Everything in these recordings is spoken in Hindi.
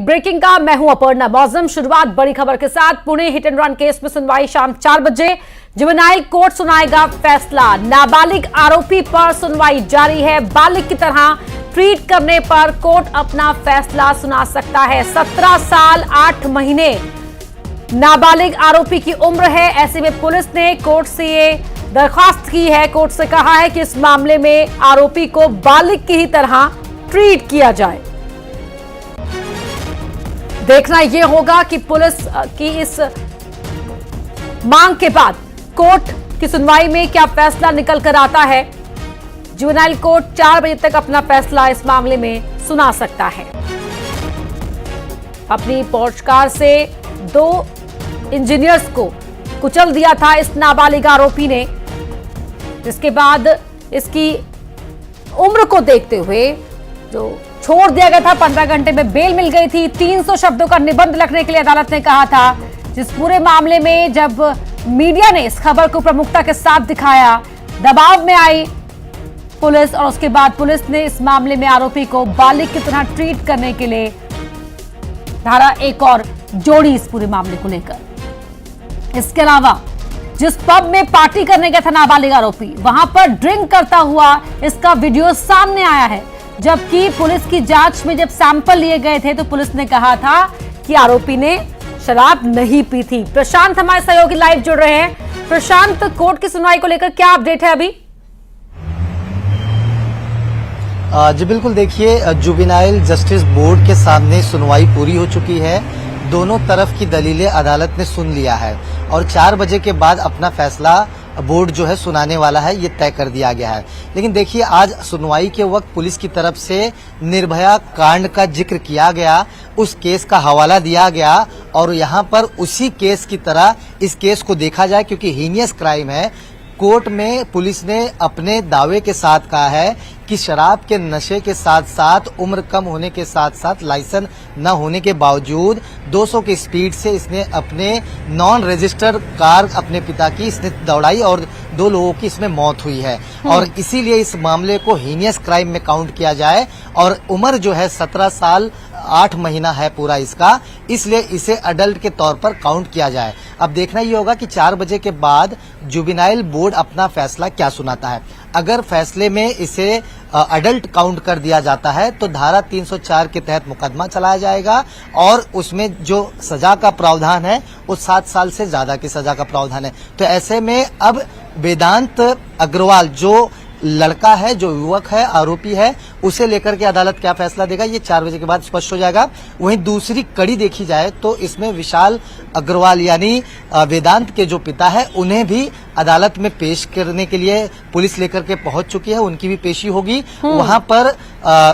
ब्रेकिंग का मैं हूं अपर्णा मौजम। शुरुआत बड़ी खबर के साथ। Pune hit and run case में सुनवाई शाम 4 बजे। जुवेनाइल कोर्ट सुनाएगा फैसला। नाबालिग आरोपी पर सुनवाई जारी है। बालिग की तरह ट्रीट करने पर कोर्ट अपना फैसला सुना सकता है। 17 साल 8 महीने नाबालिग आरोपी की उम्र है। ऐसे में पुलिस ने कोर्ट से ये दरखास्त की है, कोर्ट से कहा है कि इस मामले में आरोपी को बालिग की ही तरह ट्रीट किया जाए। देखना यह होगा कि पुलिस की इस मांग के बाद कोर्ट की सुनवाई में क्या फैसला निकल कर आता है। जुवेनाइल कोर्ट 4 बजे तक अपना फैसला इस मामले में सुना सकता है। अपनी पोर्च कार से 2 इंजीनियर्स को कुचल दिया था इस नाबालिग आरोपी ने, जिसके बाद इसकी उम्र को देखते हुए जो छोड़ दिया गया था। 15 घंटे में बेल मिल गई थी। 300 शब्दों का निबंध लिखने के लिए अदालत ने कहा था। जिस पूरे मामले में जब मीडिया ने इस खबर को प्रमुखता के साथ दिखाया, दबाव में आई पुलिस और उसके बाद पुलिस ने इस मामले में आरोपी को बालिग की तरह ट्रीट करने के लिए धारा 1 और जोड़ी इस पूरे मामले को लेकर। इसके अलावा जिस पब में पार्टी करने गया था नाबालिग आरोपी, वहां पर ड्रिंक करता हुआ इसका वीडियो सामने आया है। जबकि पुलिस की जांच में जब सैंपल लिए गए थे तो पुलिस ने कहा था कि आरोपी ने शराब नहीं पी थी। प्रशांत हमारे सहयोगी लाइव जुड़ रहे हैं। प्रशांत, कोर्ट की सुनवाई को लेकर क्या अपडेट है अभी? जी बिल्कुल, देखिए जुवेनाइल जस्टिस बोर्ड के सामने सुनवाई पूरी हो चुकी है। दोनों तरफ की दलीलें अदालत ने सुन लिया है और 4 बजे के बाद अपना फैसला बोर्ड जो है सुनाने वाला है, ये तय कर दिया गया है। लेकिन देखिए, आज सुनवाई के वक्त पुलिस की तरफ से निर्भया कांड का जिक्र किया गया, उस केस का हवाला दिया गया और यहाँ पर उसी केस की तरह इस केस को देखा जाए, क्योंकि हीनियस क्राइम है। कोर्ट में पुलिस ने अपने दावे के साथ कहा है कि शराब के नशे के साथ साथ उम्र कम होने के साथ साथ लाइसेंस न होने के बावजूद 200 की स्पीड से इसने अपने नॉन रजिस्टर्ड कार अपने पिता की इसने दौड़ाई और 2 लोगों की इसमें मौत हुई है। और इसीलिए इस मामले को हीनियस क्राइम में काउंट किया जाए और उम्र जो है 17 साल 8 महीना है पूरा इसका, इसलिए इसे अडल्ट के तौर पर काउंट किया जाए। अब देखना ये होगा कि 4 बजे के बाद जुवेनाइल बोर्ड अपना फैसला क्या सुनाता है। अगर फैसले में इसे अडल्ट काउंट कर दिया जाता है तो धारा 304 के तहत मुकदमा चलाया जाएगा और उसमें जो सजा का प्रावधान है वो 7 साल से ज्यादा की सजा का प्रावधान है। तो ऐसे में अब वेदांत अग्रवाल जो लड़का है, जो युवक है, आरोपी है, उसे लेकर के अदालत क्या फैसला देगा, ये 4 बजे के बाद स्पष्ट हो जाएगा। वहीं दूसरी कड़ी देखी जाए तो इसमें विशाल अग्रवाल यानी वेदांत के जो पिता है, उन्हें भी अदालत में पेश करने के लिए पुलिस लेकर के पहुंच चुकी है। उनकी भी पेशी होगी। वहां पर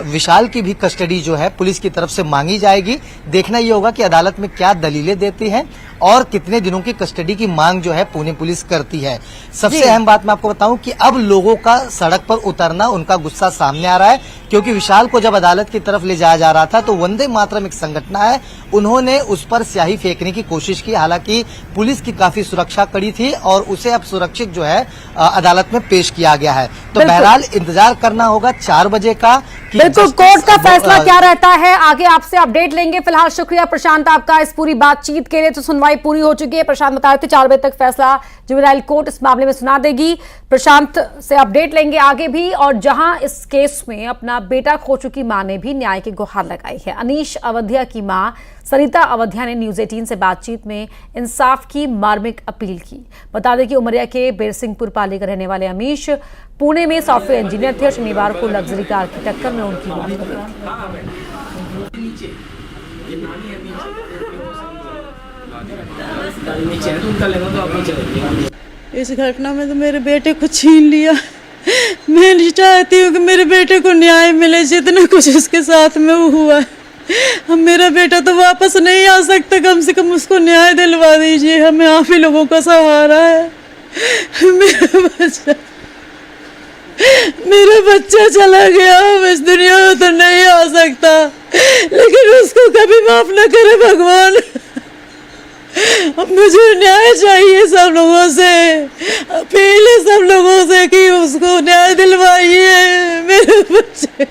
विशाल की भी कस्टडी जो है पुलिस की तरफ से मांगी जाएगी। देखना ये होगा कि अदालत में क्या दलीलें देती है और कितने दिनों की कस्टडी की मांग जो है पुणे पुलिस करती है। सबसे अहम बात मैं आपको बताऊं कि अब लोगों का सड़क पर उतरना, उनका गुस्सा सामने आ रहा है, क्योंकि विशाल को जब अदालत की तरफ ले जाया जा रहा था तो वंदे मातरम एक संगठन है, उन्होंने उस पर स्याही फेंकने की कोशिश की। हालांकि पुलिस की काफी सुरक्षा कड़ी थी और उसे अब सुरक्षित जो है अदालत में पेश किया गया है। तो बहरहाल इंतजार करना होगा 4 बजे का। बिल्कुल, कोर्ट का फैसला क्या रहता है, आगे आपसे अपडेट लेंगे। फिलहाल शुक्रिया प्रशांत आपका इस पूरी बातचीत के लिए। तो सुनवाई पूरी हो चुकी है। प्रशांत बता रहे थे 4 बजे तक फैसला जुवेनाइल कोर्ट इस मामले में सुना देगी। प्रशांत से अपडेट लेंगे आगे भी। और जहां इस केस में अपना बेटा खो चुकी मां ने भी न्याय की गुहार लगाई है। अनीश अवधिया की मां सरिता अवधिया ने न्यूज 18 से बातचीत में इंसाफ की मार्मिक अपील की। बता दें कि उमरिया के बेरसिंहपुर पाली के रहने वाले अमीश पुणे में सॉफ्टवेयर इंजीनियर थे और शनिवार को लग्जरी कार की टक्कर में उनकी मौत हो गई। इस घटना में तो मेरे बेटे को छीन लिया। मैं नहीं चाहती हूँ कि मेरे बेटे को न्याय मिले, जितना कुछ उसके साथ में हुआ है। अब मेरा बेटा तो वापस नहीं आ सकता, कम से कम उसको न्याय दिलवा दीजिए। हमें आप ही लोगों का सहारा है। मेरा बच्चा चला गया, अब इस दुनिया में तो नहीं आ सकता, लेकिन उसको कभी माफ न करे भगवान। मुझे न्याय चाहिए सब लोगों से, अपील है सब लोगों से कि उसको न्याय दिलवाइए मेरे बच्चे।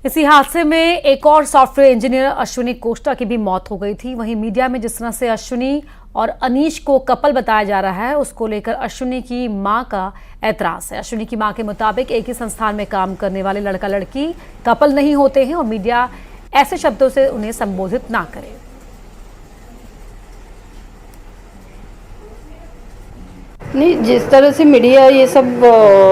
इसी हादसे में एक और सॉफ्टवेयर इंजीनियर अश्विनी कोष्टा की भी मौत हो गई थी। वहीं मीडिया में जिस तरह से अश्विनी और अनीश को कपल बताया जा रहा है, उसको लेकर अश्विनी की मां का ऐतराज है। अश्विनी की मां के मुताबिक एक ही संस्थान में काम करने वाले लड़का लड़की कपल नहीं होते हैं और मीडिया ऐसे शब्दों से उन्हें संबोधित ना करे। नहीं, जिस तरह से मीडिया ये सब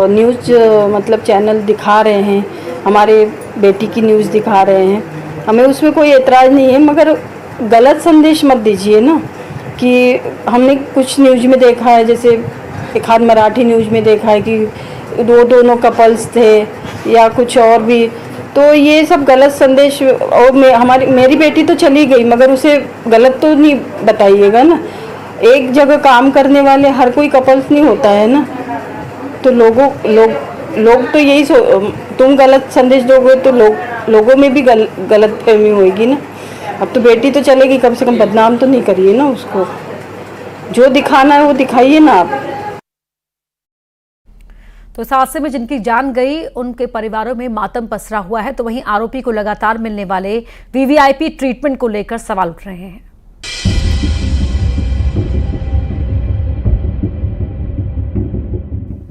न्यूज़ मतलब चैनल दिखा रहे हैं, हमारे बेटी की न्यूज़ दिखा रहे हैं, हमें उसमें कोई एतराज़ नहीं है, मगर गलत संदेश मत दीजिए ना। कि हमने कुछ न्यूज़ में देखा है, जैसे एक आध मराठी न्यूज़ में देखा है कि दोनों कपल्स थे या कुछ और भी, तो ये सब गलत संदेश। और मेरी बेटी तो चली गई, मगर उसे गलत तो नहीं बताइएगा ना। एक जगह काम करने वाले हर कोई कपल्स नहीं होता है ना, तो लोग तो यही तुम गलत संदेश दोगे तो लोगों में भी गलत फहमी होगी ना। अब तो बेटी तो चलेगी, कम से कम बदनाम तो नहीं करिए ना उसको। जो दिखाना है वो दिखाइए ना आप। तो इस हादसे में जिनकी जान गई उनके परिवारों में मातम पसरा हुआ है, तो वहीं आरोपी को लगातार मिलने वाले वीवीआईपी ट्रीटमेंट को लेकर सवाल उठ रहे हैं।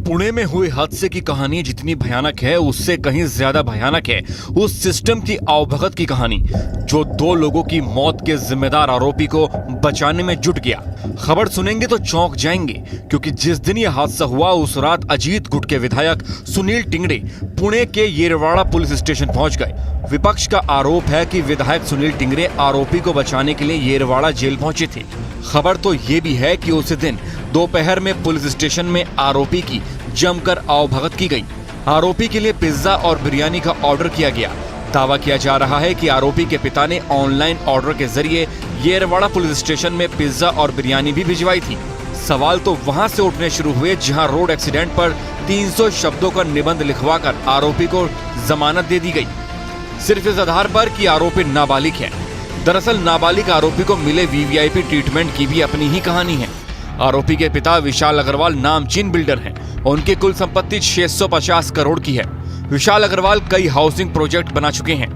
पुणे में हुए हादसे की कहानी जितनी भयानक है, उससे कहीं ज्यादा भयानक है उस सिस्टम की आवभगत की कहानी जो 2 लोगों की मौत के जिम्मेदार आरोपी को बचाने में जुट गया। खबर सुनेंगे तो चौंक जाएंगे, क्योंकि जिस दिन यह हादसा हुआ उस रात अजीत गुट के विधायक सुनील टिंगड़े पुणे के येरवाड़ा पुलिस स्टेशन पहुंच गए। विपक्ष का आरोप है कि विधायक सुनील टिंगड़े आरोपी को बचाने के लिए येरवाड़ा जेल पहुंचे थे। खबर तो ये भी है कि उसी दिन दोपहर में पुलिस स्टेशन में आरोपी की जमकर आवभगत की गई। आरोपी के लिए पिज्जा और बिरयानी का ऑर्डर किया गया। दावा किया जा रहा है कि आरोपी के पिता ने ऑनलाइन ऑर्डर के जरिए येरवाड़ा पुलिस स्टेशन में पिज्जा और बिरयानी भी भिजवाई थी। सवाल तो वहां से उठने शुरू हुए जहां रोड एक्सीडेंट पर 300 शब्दों का निबंध लिखवाकर आरोपी को जमानत दे दी गई, सिर्फ इस आधार पर कि आरोपी नाबालिग है। दरअसल नाबालिग आरोपी को मिले वीवीआईपी ट्रीटमेंट की भी अपनी ही कहानी है। आरोपी के पिता विशाल अग्रवाल नामचीन बिल्डर हैं। उनकी कुल संपत्ति 650 करोड़ की है। विशाल अग्रवाल कई हाउसिंग प्रोजेक्ट बना चुके हैं।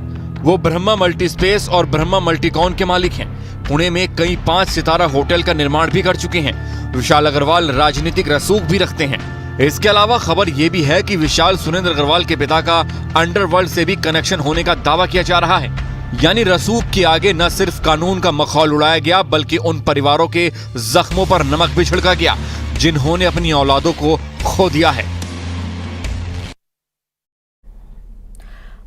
वो ब्रह्मा मल्टी स्पेस और ब्रह्मा मल्टीकॉन के मालिक हैं। पुणे में कई 5 सितारा होटल का निर्माण भी कर चुके हैं। विशाल अग्रवाल राजनीतिक रसूख भी रखते हैं। इसके अलावा खबर यह भी है कि विशाल सुरेंद्र अग्रवाल के पिता का अंडरवर्ल्ड से भी कनेक्शन होने का दावा किया जा रहा है। यानी रसूख के आगे न सिर्फ कानून का मखौल उड़ाया गया, बल्कि उन परिवारों के जख्मों पर नमक भी छिड़का गया जिन्होंने अपनी औलादों को खो दिया है।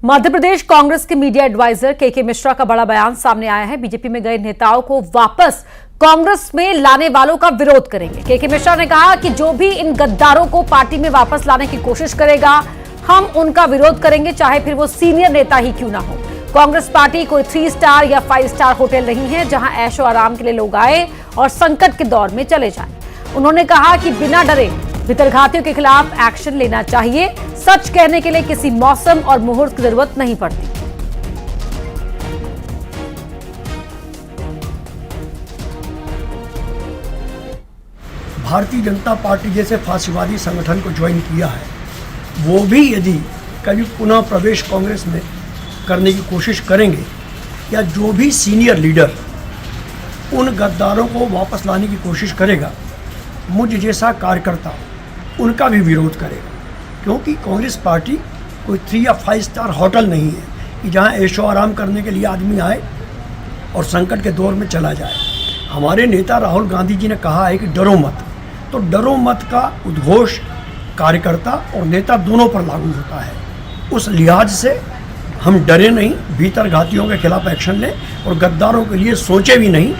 मध्य प्रदेश कांग्रेस के मीडिया एडवाइजर के मिश्रा का बड़ा बयान सामने आया है। बीजेपी में गए नेताओं को वापस कांग्रेस में लाने वालों का विरोध करेंगे। के मिश्रा ने कहा कि जो भी इन गद्दारों को पार्टी में वापस लाने की कोशिश करेगा, हम उनका विरोध करेंगे, चाहे फिर वो सीनियर नेता ही क्यों ना हो। कांग्रेस पार्टी कोई 3 स्टार या 5 स्टार होटल नहीं है जहां ऐशो आराम के लिए लोग आए और संकट के दौर में चले जाएं। उन्होंने कहा कि बिना डरे भितरघातियों के खिलाफ एक्शन लेना चाहिए। सच कहने के लिए किसी मौसम और मुहूर्त की जरूरत नहीं पड़ती। भारतीय जनता पार्टी जैसे फांसीवादी संगठन को ज्वाइन किया है, वो भी यदि कभी पुनः प्रवेश कांग्रेस में करने की कोशिश करेंगे, या जो भी सीनियर लीडर उन गद्दारों को वापस लाने की कोशिश करेगा, मुझ जैसा कार्यकर्ता उनका भी विरोध करेगा। क्योंकि कांग्रेस पार्टी कोई 3 या 5 स्टार होटल नहीं है कि जहां ऐशो आराम करने के लिए आदमी आए और संकट के दौर में चला जाए। हमारे नेता राहुल गांधी जी ने कहा है कि डरो मत, तो डरो मत का उद्घोष कार्यकर्ता और नेता दोनों पर लागू होता है। उस लिहाज से हम डरे नहीं, भीतर घातियों के खिलाफ एक्शन लें और गद्दारों के लिए सोचे भी नहीं।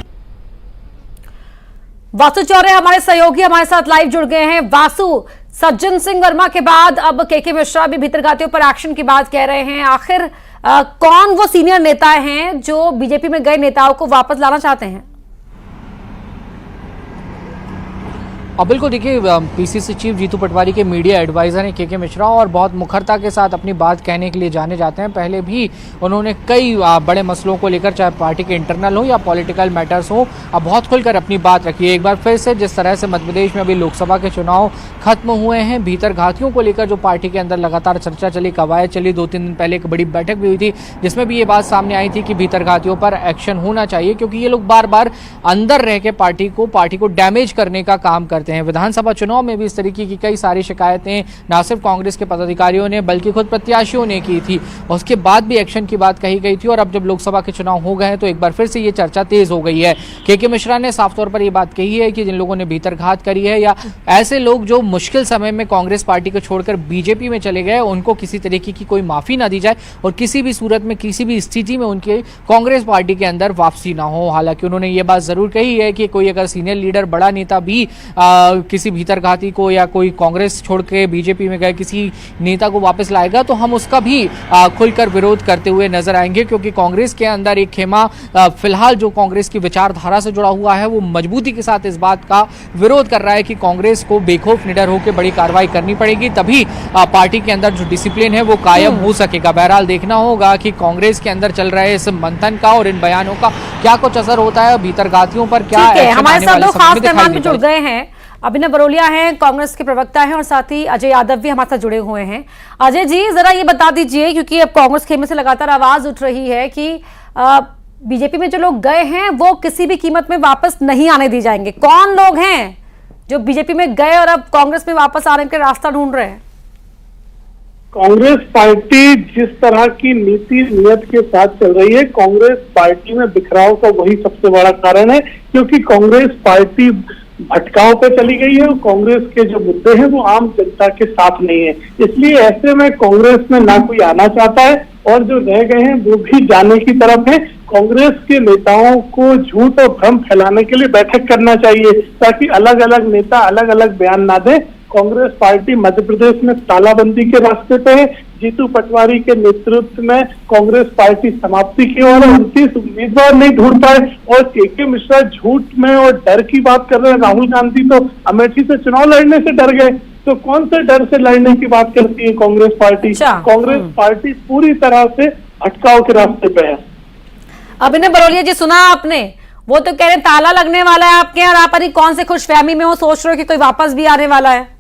वासु चौरे हमारे सहयोगी हमारे साथ लाइव जुड़ गए हैं। वासु, सज्जन सिंह वर्मा के बाद अब के मिश्रा भी भीतरघातियों पर एक्शन की बात कह रहे हैं। आखिर कौन वो सीनियर नेता हैं जो बीजेपी में गए नेताओं को वापस लाना चाहते हैं? अब बिल्कुल देखिए, पीसीसी चीफ जीतू पटवारी के मीडिया एडवाइजर हैं के मिश्रा, और बहुत मुखरता के साथ अपनी बात कहने के लिए जाने जाते हैं। पहले भी उन्होंने कई बड़े मसलों को लेकर, चाहे पार्टी के इंटरनल हो या पॉलिटिकल मैटर्स हो, अब बहुत खुलकर अपनी बात रखी है। एक बार फिर से जिस तरह से मध्य प्रदेश में अभी लोकसभा के चुनाव खत्म हुए हैं, भीतर घातियों को लेकर जो पार्टी के अंदर लगातार चर्चा चली, कवायद चली, 2-3 दिन पहले एक बड़ी बैठक भी हुई थी जिसमें भी ये बात सामने आई थी कि भीतर घातियों पर एक्शन होना चाहिए, क्योंकि ये लोग बार बार अंदर रह के पार्टी को डैमेज करने का काम करते हैं। विधानसभा चुनाव में भी इस तरीके की कई सारी शिकायतें ना सिर्फ कांग्रेस के पदाधिकारियों ने बल्कि खुद प्रत्याशियों ने की थी। उसके बाद भी एक्शन की बात कही गई थी, और अब जब लोकसभा के चुनाव हो गए हैं तो एक बार फिर से ये चर्चा तेज हो गई है। के मिश्रा ने साफ तौर पर ये बात कही है कि जिन लोगों ने भीतर घात करी है, या ऐसे लोग जो मुश्किल समय में कांग्रेस पार्टी को छोड़कर बीजेपी में चले गए, उनको किसी तरीके की कोई माफी ना दी जाए और किसी भी सूरत में, किसी भी स्थिति में उनके कांग्रेस पार्टी के अंदर वापसी ना हो। हालांकि उन्होंने ये बात जरूर कही है कि कोई अगर सीनियर लीडर, बड़ा नेता भी किसी भीतर घाती को या कोई कांग्रेस छोड़ के बीजेपी में गए किसी नेता को वापस लाएगा तो हम उसका भी खुलकर विरोध करते हुए नजर आएंगे, क्योंकि कांग्रेस के अंदर एक खेमा फिलहाल जो कांग्रेस की विचारधारा से जुड़ा हुआ है वो मजबूती के साथ इस बात का विरोध कर रहा है कि कांग्रेस को बेखौफ निडर होकर बड़ी कार्रवाई करनी पड़ेगी, तभी पार्टी के अंदर जो डिसिप्लिन है वो कायम हो सकेगा। बहरहाल देखना होगा कि कांग्रेस के अंदर चल रहे इस मंथन का और इन बयानों का क्या कुछ असर होता है, भीतर घातियों पर क्या एक्शन हमारे आने साथ वाले दो समय में खास दिखाई मेहमान भी देता है। जुड़ गए हैं। अभिनव बरोलिया हैं, कांग्रेस के प्रवक्ता हैं, और साथ ही अजय यादव भी हमारे साथ जुड़े हुए हैं। अजय जी, जरा ये बता दीजिए, क्योंकि अब कांग्रेस खेमे से लगातार आवाज उठ रही है कि बीजेपी में जो लोग गए हैं वो किसी भी कीमत में वापस नहीं आने दिए जाएंगे। कौन लोग हैं जो बीजेपी में गए और अब कांग्रेस में वापस आने का रास्ता ढूंढ रहे हैं? कांग्रेस पार्टी जिस तरह की नीति नियत के साथ चल रही है, कांग्रेस पार्टी में बिखराव का वही सबसे बड़ा कारण है, क्योंकि कांग्रेस पार्टी भटकाव पे चली गई है और कांग्रेस के जो मुद्दे हैं वो आम जनता के साथ नहीं है। इसलिए ऐसे में कांग्रेस में ना कोई आना चाहता है और जो रह गए हैं वो भी जाने की तरफ है। कांग्रेस के नेताओं को झूठ और भ्रम फैलाने के लिए बैठक करना चाहिए, ताकि अलग अलग नेता अलग अलग बयान ना दें। कांग्रेस पार्टी मध्य प्रदेश में तालाबंदी के रास्ते पे है। जीतू पटवारी के नेतृत्व में कांग्रेस पार्टी समाप्ति की ओर 29 उम्मीदवार नहीं ढूंढ पाए, और के मिश्रा झूठ में और डर की बात कर रहे हैं। राहुल गांधी तो अमेठी से चुनाव लड़ने से डर गए, तो कौन से डर से लड़ने की बात करती है कांग्रेस पार्टी? कांग्रेस पार्टी पूरी तरह से अटकाव के रास्ते पे है। अभिनव बरोलिया जी, सुना आपने? वो तो कह रहे ताला लगने वाला है आपके यहाँ, आप कौन से खुशफहमी में हो, सोच रहे हो कि कोई वापस भी आने वाला है?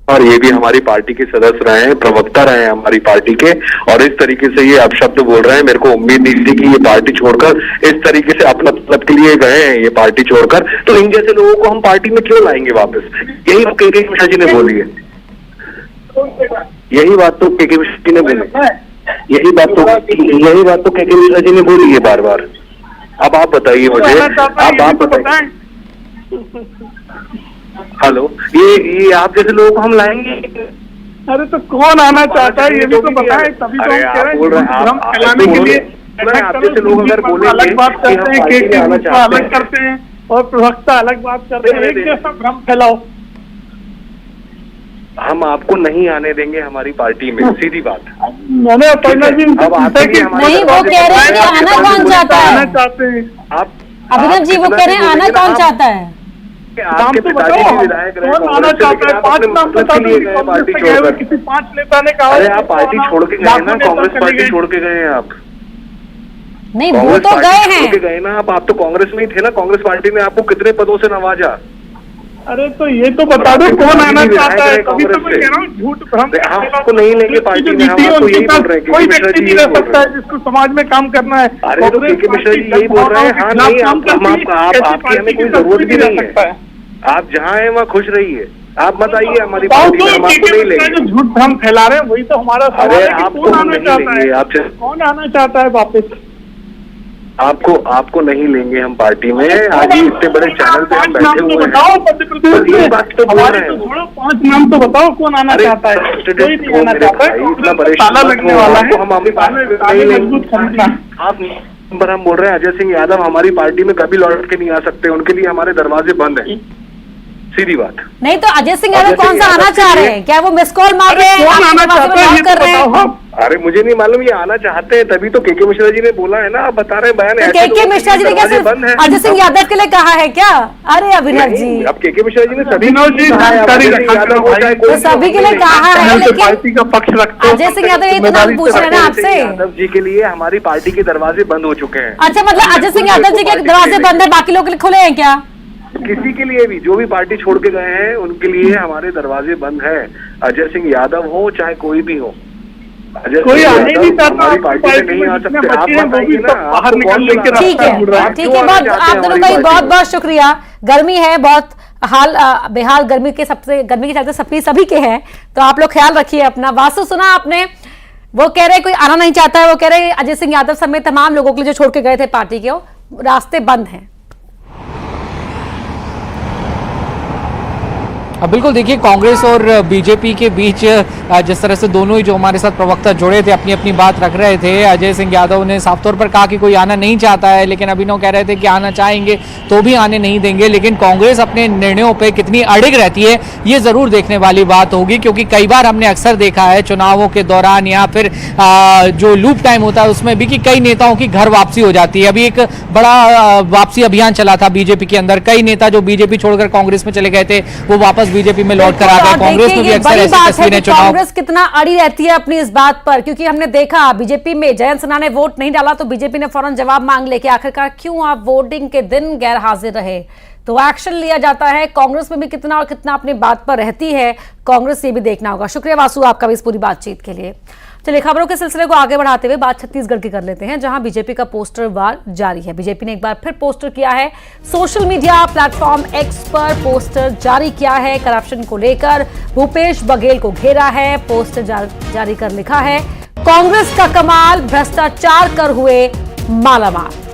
और ये भी हमारी पार्टी के सदस्य रहे हैं, प्रवक्ता रहे हैं हमारी पार्टी के, और इस तरीके से ये अपशब्द बोल रहे हैं। मेरे को उम्मीद नहीं थी कि ये पार्टी छोड़कर इस तरीके से अपना मतलब के लिए गए हैं ये पार्टी छोड़कर, तो इन जैसे लोगों को हम पार्टी में क्यों लाएंगे वापस? यही बात के मिश्रा जी ने बोली है, यही बात तो के मिश्रा जी ने बोली, यही बात तो के मिश्रा जी ने बोली है बार बार। अब आप बताइए मुझे, अब आप बताइए। हेलो, ये आप जैसे लोगों को हम लाएंगे? अरे तो कौन आना चाहता है ये भी तो बताएं, तभी तो हम कह रहे हैं हम फैलाने के लिए आप जैसे लोग अगर बोलेंगे अलग बात करते हैं, के अलग करते हैं और प्रवक्ता अलग बात करते हैं, एक जैसा भ्रम फैलाओ। हम आपको नहीं आने देंगे हमारी पार्टी में, सीधी बात। मैंने अपर्णा जी नहीं, वो कह रहे हैं कि आना कौन चाहता है? आना चाहते हैं आप अभिनव जी, वो कह रहे हैं आना कौन चाहता है? आपके पिताजी भी विधायक रहे, कौन आना चाहता है? 5 नाम बता दो, पार्टी छोड़कर किसी 5 नेता ने कहा। अरे आप पार्टी छोड़ के गए ना, कांग्रेस पार्टी छोड़ के गए हैं आप। नहीं, वो तो गए हैं, गए ना आप तो कांग्रेस में ही थे ना। कांग्रेस पार्टी ने आपको कितने पदों से नवाजा? अरे तो ये तो बता दो कौन आना चाहता है? कभी तो मैं कह रहा हूँ झूठ भ्रम आपको नहीं लेंगे पार्टी में, हम आपको यही बोल रहे हैं। कोई व्यक्ति नहीं रह सकता है जिसको समाज में काम करना है। अरे तो के मिश्रा जी यही बोल रहे हैं। हाँ नहीं, आपकी हमें कोई जरूरत भी नहीं है। आप जहाँ हैं वहाँ खुश रहिए, आप मत आइए हमारी पार्टी में, हम आपको नहीं लेंगे। झूठ भ्रम फैला रहे हैं वही तो हमारा सवाल है कि आपको कौन आना चाहता है? आपसे कौन आना चाहता है वापस? आपको नहीं लेंगे हम पार्टी में। आज ही इतने बड़े चैनल पे हम बैठे हुए हैं। बताओ मध्य प्रदेश ये बात तो बोल रहे हैं। 5 नाम तो बताओ कौन आना चाहता है? कोई नहीं आना चाहता है, ताला लगने वाला है। हम अपनी पार्टी मजबूत समझना। आप पर हम बोल रहे हैं अजय सिंह यादव हमारी पार्टी में कभी लौट के नहीं आ सकते, उनके लिए हमारे दरवाजे बंद हैं। सीधी बात। नहीं तो अजय सिंह यादव कौन सा आना चाह रहे हैं? क्या वो मिस कॉल मार रहे हैं? कौन आना चाहते हैं कर रहे हैं? अरे मुझे नहीं मालूम, ये आना चाहते हैं तभी तो के मिश्रा जी ने बोला है ना, आप बता रहे हैं बयान। तो के मिश्रा जी ने क्या सिर्फ अजय सिंह यादव के लिए कहा है क्या? अरे अभिनव जी, अब के मिश्रा जी ने सभी तो सभी के लिए कहा है, लेकिन पार्टी का पक्ष रखते अजय सिंह यादव ये तो नाम पूछ रहे हैं ना आपसे। यादव जी के लिए हमारी पार्टी के दरवाजे बंद हो चुके हैं। अच्छा, मतलब अजय सिंह यादव जी के दरवाजे बंद है, बाकी लोगों के लिए खुले हैं क्या? किसी के लिए भी, जो भी पार्टी छोड़ के गए हैं उनके लिए हमारे दरवाजे बंद है। अजय सिंह यादव हो चाहे कोई भी हो, कोई आने नहीं चाहता हमारी पार्टी में नहीं आ सकते। आप बताइए ना, बाहर निकलने के ठीक है, ठीक है, बहुत आप दोनों का बहुत बहुत शुक्रिया। गर्मी है बहुत, हाल बेहाल गर्मी के चलते सभी के हैं, तो आप लोग ख्याल रखिए अपना। वासु सुना आपने, वो कह रहे कोई आना नहीं चाहता है, वो कह रहे अजय सिंह यादव समेत तमाम लोगों के लिए जो छोड़ के गए थे पार्टी के, रास्ते बंद हैं। अब बिल्कुल देखिए, कांग्रेस और बीजेपी के बीच जिस तरह से दोनों ही जो हमारे साथ प्रवक्ता जुड़े थे अपनी अपनी बात रख रहे थे। अजय सिंह यादव ने साफ तौर पर कहा कि कोई आना नहीं चाहता है, लेकिन अभिनव कह रहे थे कि आना चाहेंगे तो भी आने नहीं देंगे। लेकिन कांग्रेस अपने निर्णयों पे कितनी अड़िग रहती है ये जरूर देखने वाली बात होगी, क्योंकि कई बार हमने अक्सर देखा है चुनावों के दौरान या फिर जो लूप टाइम होता है उसमें भी कि कई नेताओं की घर वापसी हो जाती है। अभी एक बड़ा वापसी अभियान चला था बीजेपी के अंदर, कई नेता जो बीजेपी छोड़कर कांग्रेस में चले गए थे वो वापस बीजेपी में लौट कर आ गए। कांग्रेस में भी अक्सर ऐसी तस्वीरें चुनाव, कांग्रेस कितना अड़ी रहती है अपनी इस बात पर, क्योंकि हमने देखा बीजेपी में जयंत सिन्हा ने वोट नहीं डाला तो बीजेपी ने फौरन जवाब मांग ले कि आखिरकार क्यों आप वोटिंग के दिन गैर हाजिर रहे, तो एक्शन लिया जाता है। कांग्रेस में भी कितना और कितना अपनी बात पर रहती है कांग्रेस, ये भी देखना होगा। शुक्रिया वासु आपका भी इस पूरी बातचीत के लिए। चलिए खबरों के सिलसिले को आगे बढ़ाते हुए बात छत्तीसगढ़ की कर लेते हैं, जहां बीजेपी का पोस्टर वार जारी है। बीजेपी ने एक बार फिर पोस्टर किया है, सोशल मीडिया प्लेटफॉर्म एक्स पर पोस्टर जारी किया है। करप्शन को लेकर भूपेश बघेल को घेरा है, पोस्टर जारी कर लिखा है, कांग्रेस का कमाल, भ्रष्टाचार कर हुए मालामाल।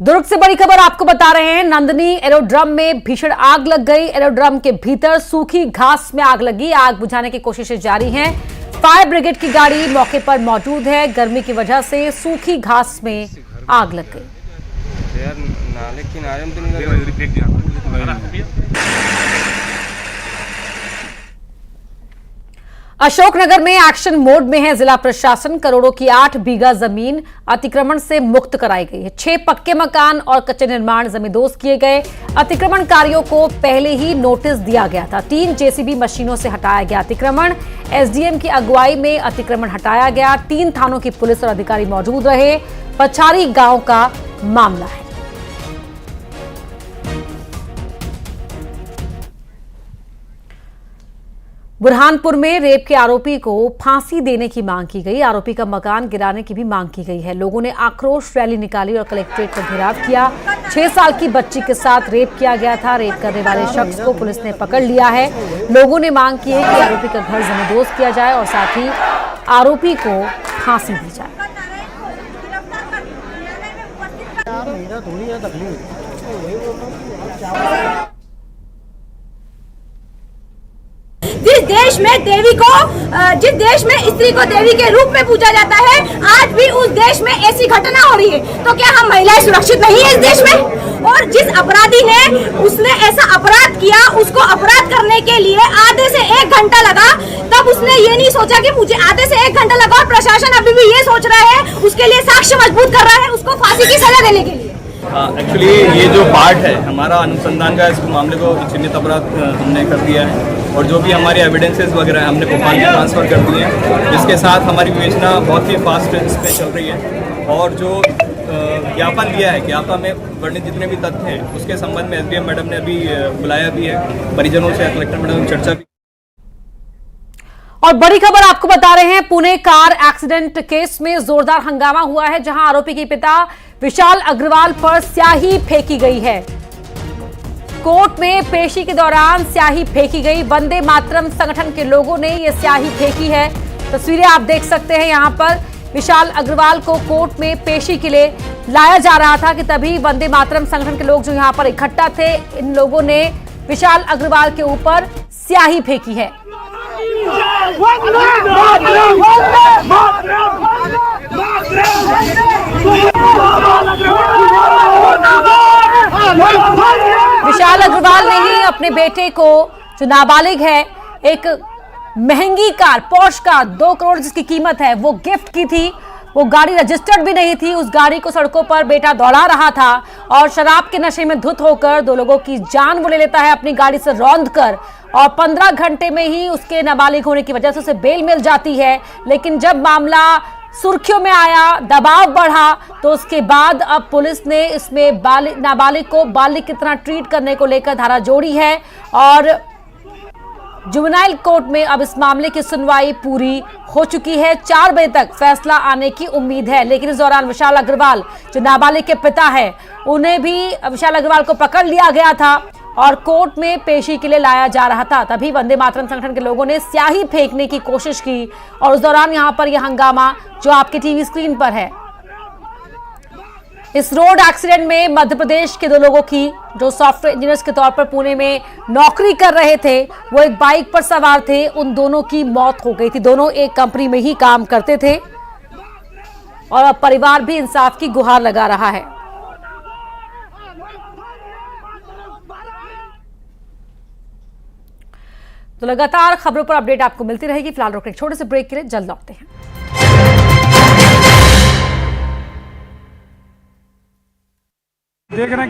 दुर्ग से बड़ी खबर आपको बता रहे हैं, नंदनी एरोड्रम में भीषण आग लग गई। एरोड्रम के भीतर सूखी घास में आग लगी। आग बुझाने की कोशिशें जारी हैं। फायर ब्रिगेड की गाड़ी मौके पर मौजूद है। गर्मी की वजह से सूखी घास में आग लग गई। अशोकनगर में एक्शन मोड में है जिला प्रशासन। करोड़ों की 8 बीघा जमीन अतिक्रमण से मुक्त कराई गई है। 6 पक्के मकान और कच्चे निर्माण जमींदोज किए गए। अतिक्रमणकारियों को पहले ही नोटिस दिया गया था। 3 जेसीबी मशीनों से हटाया गया अतिक्रमण। एसडीएम की अगुवाई में अतिक्रमण हटाया गया। 3 थानों की पुलिस और अधिकारी मौजूद रहे। पछारी गांव का मामला है। बुरहानपुर में रेप के आरोपी को फांसी देने की मांग की गई। आरोपी का मकान गिराने की भी मांग की गई है। लोगों ने आक्रोश रैली निकाली और कलेक्ट्रेट का घेराव किया। 6 साल की बच्ची के साथ रेप किया गया था। रेप करने वाले शख्स को पुलिस ने पकड़ लिया है। लोगों ने मांग की है कि आरोपी का घर जमींदोज किया जाए और साथ ही आरोपी को फांसी दी जाए। जिस देश में देवी को, जिस देश में स्त्री को देवी के रूप में पूजा जाता है, आज भी उस देश में ऐसी घटना हो रही है, तो क्या हम महिलाएं सुरक्षित नहीं है इस देश में? और जिस अपराधी ने उसने ऐसा अपराध किया, उसको अपराध करने के लिए आधे से 1 घंटा लगा, तब उसने ये नहीं सोचा कि मुझे आधे से 1 घंटा लगा, और प्रशासन अभी भी ये सोच रहा है, उसके लिए साक्ष्य मजबूत कर रहा है उसको फांसी की सजा देने के लिए। एक्चुअली ये जो पार्ट है हमारा अनुसंधान का, इस मामले को चिन्हित अपराध हमने कर दिया है और जो भी हमारी एविडेंसेस वगैरह हमने भोपाल में ट्रांसफ़र कर दिए हैं, जिसके साथ हमारी विवेचना बहुत ही फास्ट इस पर चल रही है। और जो ज्ञापन दिया है, ज्ञापन में वर्णित जितने भी तथ्य हैं उसके संबंध में एसडीएम मैडम ने अभी बुलाया भी है, परिजनों से कलेक्टर मैडम चर्चा भी। और बड़ी खबर आपको बता रहे हैं, पुणे कार एक्सीडेंट केस में जोरदार हंगामा हुआ है, जहां आरोपी के पिता विशाल अग्रवाल पर स्याही फेंकी गई है। कोर्ट में पेशी के दौरान स्याही फेंकी गई। वंदे मातरम संगठन के लोगों ने यह स्याही फेंकी है। तस्वीरें आप देख सकते हैं। यहां पर विशाल अग्रवाल को कोर्ट में पेशी के लिए लाया जा रहा था कि तभी वंदे मातरम संगठन के लोग जो यहां पर इकट्ठा थे, इन लोगों ने विशाल अग्रवाल के ऊपर स्याही फेंकी है। विशाल अग्रवाल ने ही अपने बेटे को, जो नाबालिग है, एक महंगी कार, पॉश कार 2 करोड़ जिसकी कीमत है, वो गिफ्ट की थी। वो गाड़ी रजिस्टर्ड भी नहीं थी। उस गाड़ी को सड़कों पर बेटा दौड़ा रहा था और शराब के नशे में धुत होकर 2 लोगों की जान वो ले लेता है अपनी गाड़ी से रौंद कर, और 15 घंटे में ही उसके नाबालिग होने की वजह से उसे बेल मिल जाती है। लेकिन जब मामला सुर्खियों में आया, दबाव बढ़ा, तो उसके बाद अब पुलिस ने इसमें नाबालिग को बालिग की तरह ट्रीट करने को लेकर धारा जोड़ी है और जुवेनाइल कोर्ट में अब इस मामले की सुनवाई पूरी हो चुकी है। 4 बजे तक फैसला आने की उम्मीद है। लेकिन इस दौरान विशाल अग्रवाल, जो नाबालिग के पिता है, उन्हें भी विशाल अग्रवाल को पकड़ लिया गया था और कोर्ट में पेशी के लिए लाया जा रहा था। तभी वंदे मातरम संगठन के लोगों ने स्याही फेंकने की कोशिश की और उस दौरान यहां पर यह हंगामा जो आपके टीवी स्क्रीन पर है। इस रोड एक्सीडेंट में मध्य प्रदेश के 2 लोगों की, जो सॉफ्टवेयर इंजीनियर्स के तौर पर पुणे में नौकरी कर रहे थे, वो एक बाइक पर सवार थे, उन दोनों की मौत हो गई थी। दोनों एक कंपनी में ही काम करते थे और अब परिवार भी इंसाफ की गुहार लगा रहा है। तो लगातार खबरों पर अपडेट आपको मिलती रहेगी। फिलहाल रोकने छोटे से ब्रेक के लिए जल्द लौटते हैं।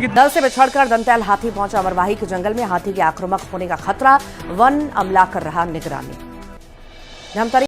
दल से बिछड़कर दंतैल हाथी पहुंचा अमरवाही के जंगल में। हाथी के आक्रामक होने का खतरा, वन अमला कर रहा निगरानी।